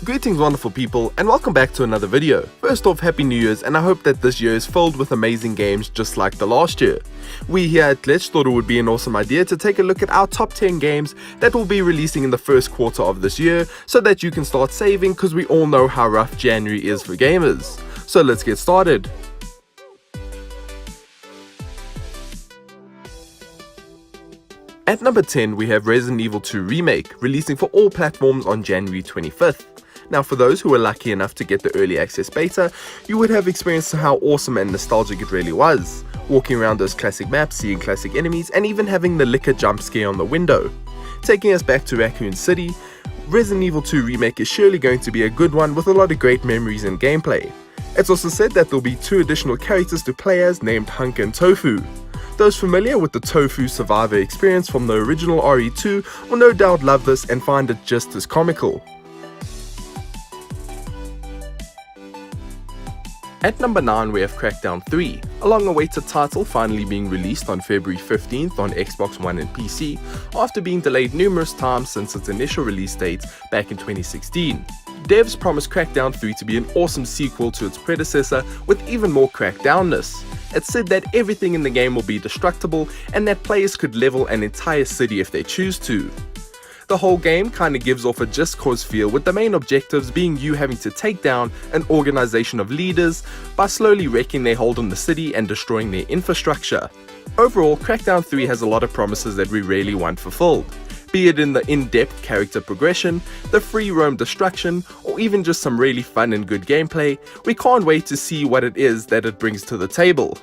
Greetings wonderful people, and welcome back to another video. First off, Happy New Year's, and I hope that this year is filled with amazing games just like the last year. We here at Let's thought it would be an awesome idea to take a look at our top 10 games that will be releasing in the first quarter of this year, so that you can start saving, because we all know how rough January is for gamers. So let's get started. At number 10, we have Resident Evil 2 Remake, releasing for all platforms on January 25th. Now, for those who were lucky enough to get the early access beta, you would have experienced how awesome and nostalgic it really was. Walking around those classic maps, seeing classic enemies, and even having the licker jump scare on the window. Taking us back to Raccoon City, Resident Evil 2 Remake is surely going to be a good one with a lot of great memories and gameplay. It's also said that there'll be 2 additional characters to play as named Hunk and Tofu. Those familiar with the Tofu Survivor experience from the original RE2 will no doubt love this and find it just as comical. At number 9 we have Crackdown 3, a long-awaited title finally being released on February 15th on Xbox One and PC after being delayed numerous times since its initial release date back in 2016. Devs promised Crackdown 3 to be an awesome sequel to its predecessor with even more crackdownness. It said that everything in the game will be destructible and that players could level an entire city if they choose to. The whole game kinda gives off a Just Cause feel, with the main objectives being you having to take down an organization of leaders by slowly wrecking their hold on the city and destroying their infrastructure. Overall, Crackdown 3 has a lot of promises that we really want fulfilled. Be it in the in-depth character progression, the free roam destruction, or even just some really fun and good gameplay, we can't wait to see what it is that it brings to the table.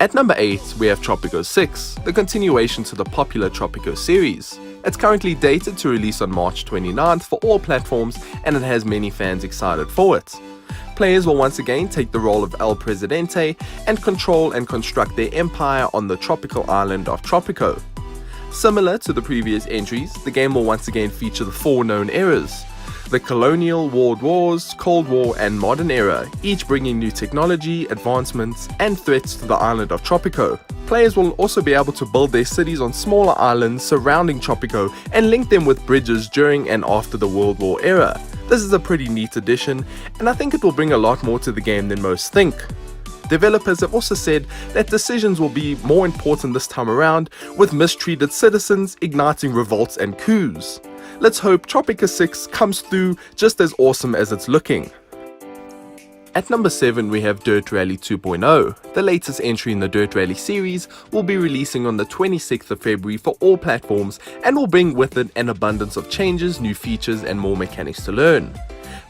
At number 8, we have Tropico 6, the continuation to the popular Tropico series. It's currently dated to release on March 29th for all platforms, and it has many fans excited for it. Players will once again take the role of El Presidente and control and construct their empire on the tropical island of Tropico. Similar to the previous entries, the game will once again feature the 4 known eras: the Colonial, World Wars, Cold War, and Modern Era, each bringing new technology, advancements, and threats to the island of Tropico. Players will also be able to build their cities on smaller islands surrounding Tropico and link them with bridges during and after the World War era. This is a pretty neat addition, and I think it will bring a lot more to the game than most think. Developers have also said that decisions will be more important this time around, with mistreated citizens igniting revolts and coups. Let's hope Tropico 6 comes through just as awesome as it's looking. At number 7 we have Dirt Rally 2.0. The latest entry in the Dirt Rally series will be releasing on the 26th of February for all platforms and will bring with it an abundance of changes, new features, and more mechanics to learn.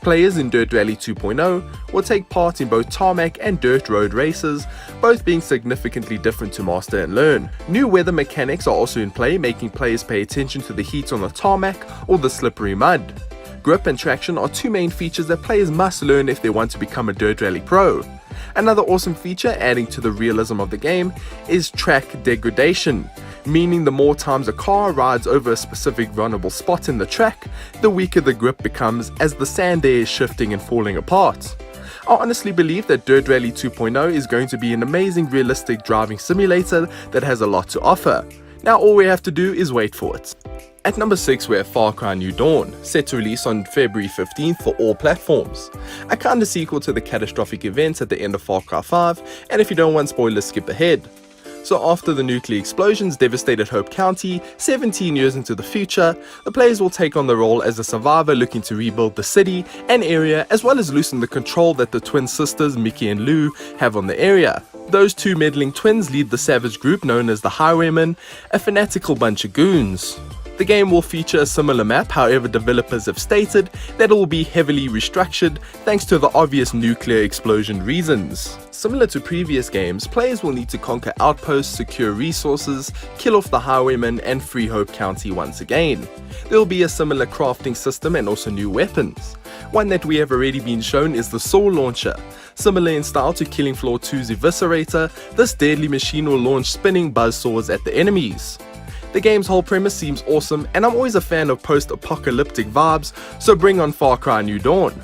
Players in Dirt Rally 2.0 will take part in both tarmac and dirt road races, both being significantly different to master and learn. New weather mechanics are also in play, making players pay attention to the heat on the tarmac or the slippery mud. Grip and traction are 2 main features that players must learn if they want to become a Dirt Rally pro. Another awesome feature adding to the realism of the game is track degradation, meaning the more times a car rides over a specific vulnerable spot in the track, the weaker the grip becomes as the sand there is shifting and falling apart. I honestly believe that Dirt Rally 2.0 is going to be an amazing realistic driving simulator that has a lot to offer. Now all we have to do is wait for it. At number 6 we have Far Cry New Dawn, set to release on February 15th for all platforms. A kinda sequel to the catastrophic events at the end of Far Cry 5, and if you don't want spoilers, skip ahead. So after the nuclear explosions devastated Hope County, 17 years into the future, the players will take on the role as a survivor looking to rebuild the city and area, as well as loosen the control that the twin sisters Mickey and Lou have on the area. Those 2 meddling twins lead the savage group known as the Highwaymen, a fanatical bunch of goons. The game will feature a similar map, however developers have stated that it will be heavily restructured thanks to the obvious nuclear explosion reasons. Similar to previous games, players will need to conquer outposts, secure resources, kill off the Highwaymen, and free Hope County once again. There will be a similar crafting system and also new weapons. One that we have already been shown is the Saw Launcher. Similar in style to Killing Floor 2's Eviscerator, this deadly machine will launch spinning buzzsaws at the enemies. The game's whole premise seems awesome, and I'm always a fan of post-apocalyptic vibes, so bring on Far Cry New Dawn.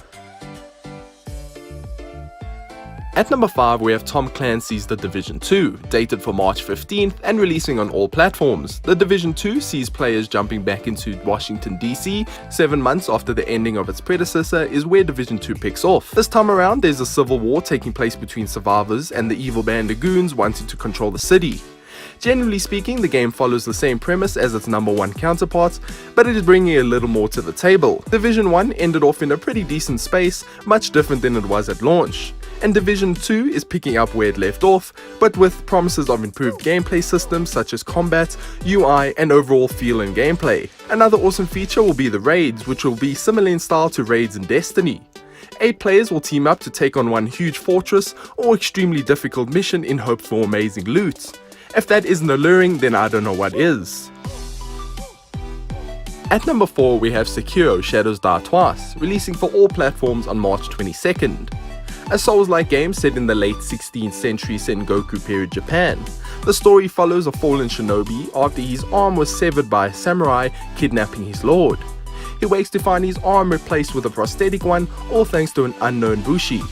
At number 5, we have Tom Clancy's The Division 2, dated for March 15th and releasing on all platforms. The Division 2 sees players jumping back into Washington DC 7 months after the ending of its predecessor is where Division 2 picks off. This time around, there's a civil war taking place between survivors and the evil band of goons wanting to control the city. Generally speaking, the game follows the same premise as its number 1 counterparts, but it is bringing a little more to the table. Division 1 ended off in a pretty decent space, much different than it was at launch. And Division 2 is picking up where it left off, but with promises of improved gameplay systems such as combat, UI, and overall feel and gameplay. Another awesome feature will be the raids, which will be similar in style to raids in Destiny. 8 players will team up to take on one huge fortress or extremely difficult mission in hopes for amazing loot. If that isn't alluring, then I don't know what is. At number 4, we have Sekiro: Shadows Die Twice, releasing for all platforms on March 22nd. A Souls-like game set in the late 16th century Sengoku period Japan. The story follows a fallen shinobi after his arm was severed by a samurai kidnapping his lord. He wakes to find his arm replaced with a prosthetic one, all thanks to an unknown bushi.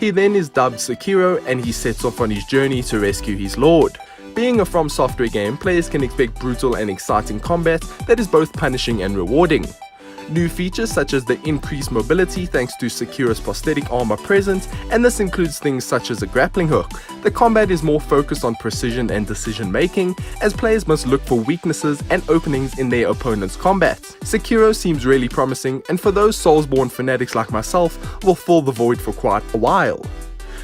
He then is dubbed Sekiro and he sets off on his journey to rescue his lord. Being a From Software game, players can expect brutal and exciting combat that is both punishing and rewarding. New features such as the increased mobility thanks to Sekiro's prosthetic arm are present, and this includes things such as a grappling hook. The combat is more focused on precision and decision making, as players must look for weaknesses and openings in their opponent's combat. Sekiro seems really promising, and for those Soulsborne fanatics like myself, will fill the void for quite a while.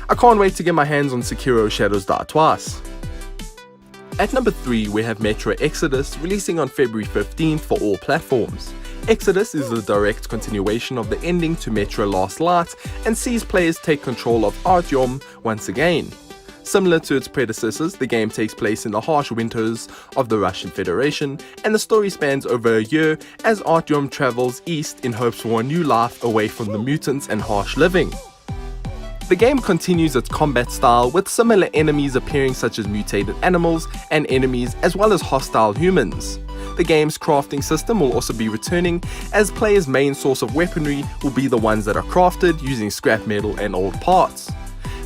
I can't wait to get my hands on Sekiro: Shadows Die Twice. At number 3, we have Metro Exodus, releasing on February 15th for all platforms. Exodus is a direct continuation of the ending to Metro Last Light and sees players take control of Artyom once again. Similar to its predecessors, the game takes place in the harsh winters of the Russian Federation, and the story spans over a year as Artyom travels east in hopes for a new life away from the mutants and harsh living. The game continues its combat style with similar enemies appearing such as mutated animals and enemies as well as hostile humans. The game's crafting system will also be returning, as players' main source of weaponry will be the ones that are crafted using scrap metal and old parts.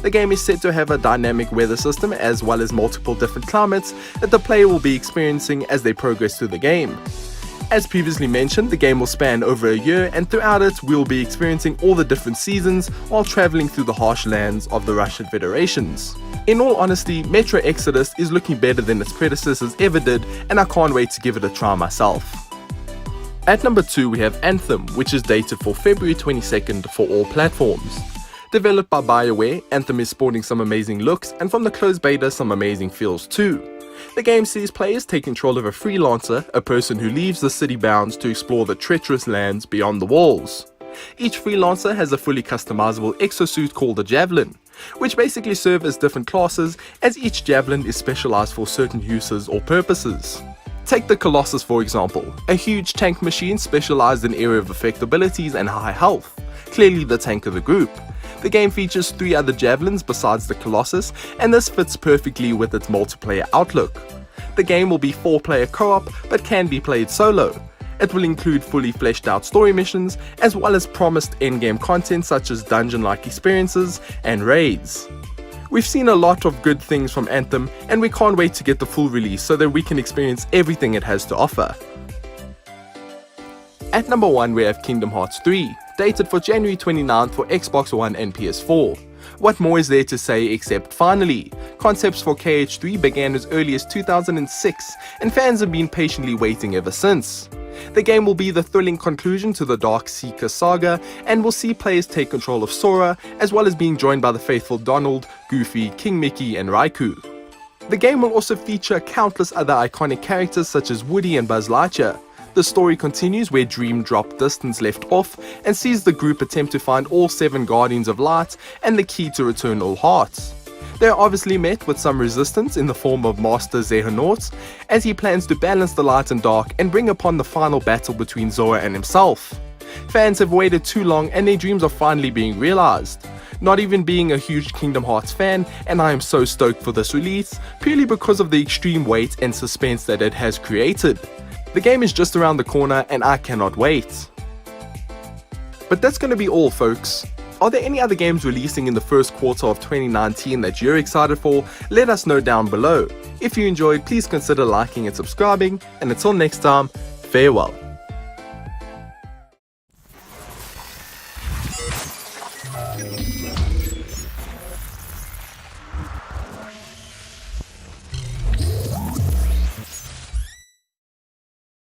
The game is set to have a dynamic weather system as well as multiple different climates that the player will be experiencing as they progress through the game. As previously mentioned, the game will span over a year, and throughout it we'll be experiencing all the different seasons while traveling through the harsh lands of the Russian Federations. In all honesty, Metro Exodus is looking better than its predecessors ever did, and I can't wait to give it a try myself. At number 2, we have Anthem, which is dated for February 22nd for all platforms. Developed by BioWare, Anthem is sporting some amazing looks, and from the closed beta some amazing feels too. The game sees players take control of a freelancer, a person who leaves the city bounds to explore the treacherous lands beyond the walls. Each freelancer has a fully customizable exosuit called a Javelin, which basically serve as different classes, as each Javelin is specialized for certain uses or purposes. Take the Colossus for example, a huge tank machine specialized in area of effect abilities and high health, clearly the tank of the group. The game features 3 other Javelins besides the Colossus, and this fits perfectly with its multiplayer outlook. The game will be 4-player co-op, but can be played solo. It will include fully fleshed out story missions, as well as promised endgame content such as dungeon-like experiences and raids. We've seen a lot of good things from Anthem, and we can't wait to get the full release so that we can experience everything it has to offer. At number 1, we have Kingdom Hearts 3, dated for January 29th for Xbox One and PS4. What more is there to say except finally? Concepts for KH3 began as early as 2006, and fans have been patiently waiting ever since. The game will be the thrilling conclusion to the Dark Seeker saga, and will see players take control of Sora, as well as being joined by the faithful Donald, Goofy, King Mickey and Raikou. The game will also feature countless other iconic characters such as Woody and Buzz Lightyear. The story continues where Dream Drop Distance left off, and sees the group attempt to find all 7 Guardians of Light and the key to return all hearts. They are obviously met with some resistance in the form of Master Xehanort, as he plans to balance the light and dark and bring upon the final battle between Zora and himself. Fans have waited too long, and their dreams are finally being realized. Not even being a huge Kingdom Hearts fan, and I am so stoked for this release, purely because of the extreme weight and suspense that it has created. The game is just around the corner, and I cannot wait. But that's going to be all, folks. Are there any other games releasing in the first quarter of 2019 that you're excited for? Let us know down below. If you enjoyed, please consider liking and subscribing, and until next time, farewell.